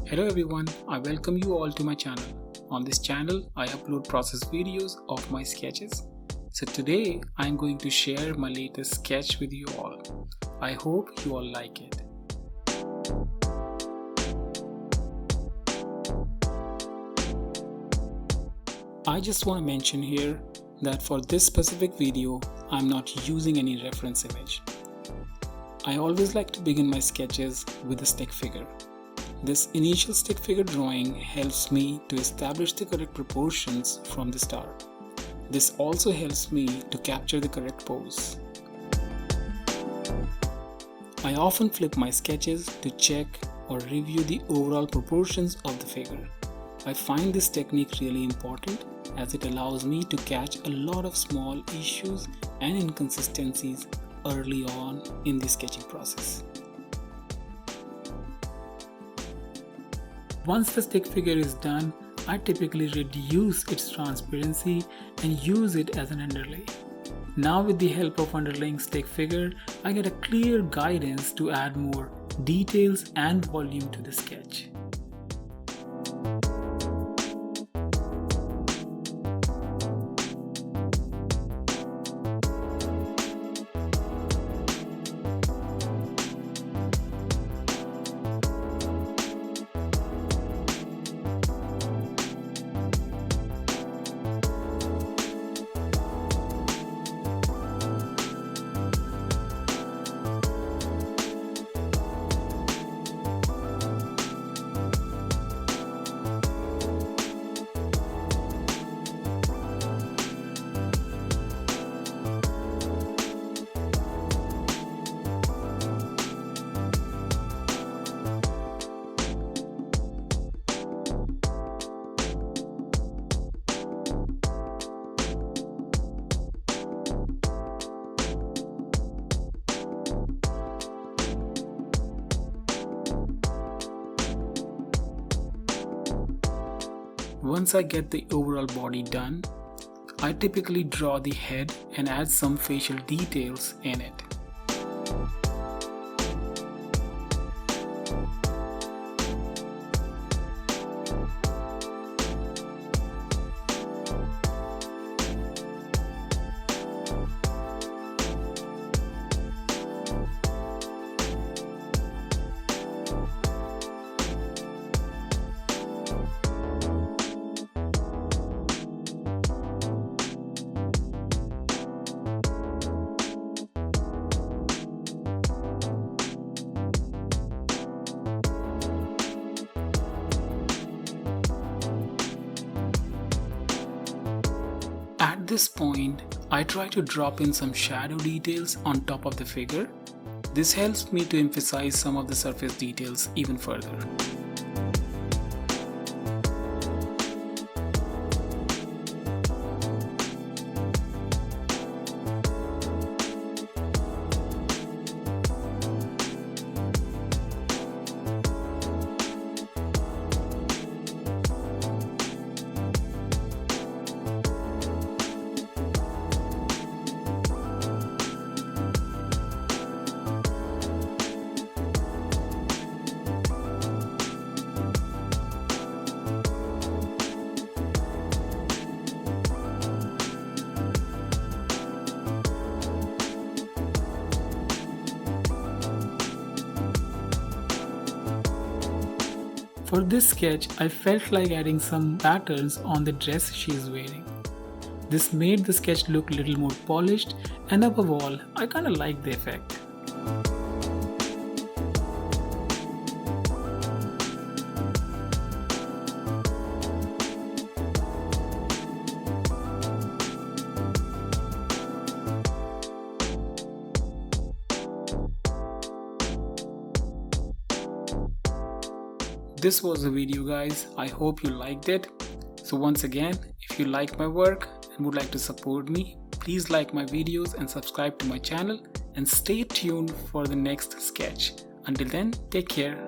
Hello everyone, I welcome you all to my channel. On this channel, I upload process videos of my sketches. So today, I am going to share my latest sketch with you all. I hope you all like it. I just want to mention here that for this specific video, I'm not using any reference image. I always like to begin my sketches with a stick figure. This initial stick figure drawing helps me to establish the correct proportions from the start. This also helps me to capture the correct pose. I often flip my sketches to check or review the overall proportions of the figure. I find this technique really important as it allows me to catch a lot of small issues and inconsistencies early on in the sketching process. Once the stick figure is done, I typically reduce its transparency and use it as an underlay. Now with the help of underlaying stick figure, I get a clear guidance to add more details and volume to the sketch. Once I get the overall body done, I typically draw the head and add some facial details in it. At this point, I try to drop in some shadow details on top of the figure. This helps me to emphasize some of the surface details even further. For this sketch, I felt like adding some patterns on the dress she is wearing. This made the sketch look a little more polished, and above all, I kinda like the effect. This was the video guys, I hope you liked it. So once again, if you like my work and would like to support me, please like my videos and subscribe to my channel and stay tuned for the next sketch. Until then, take care.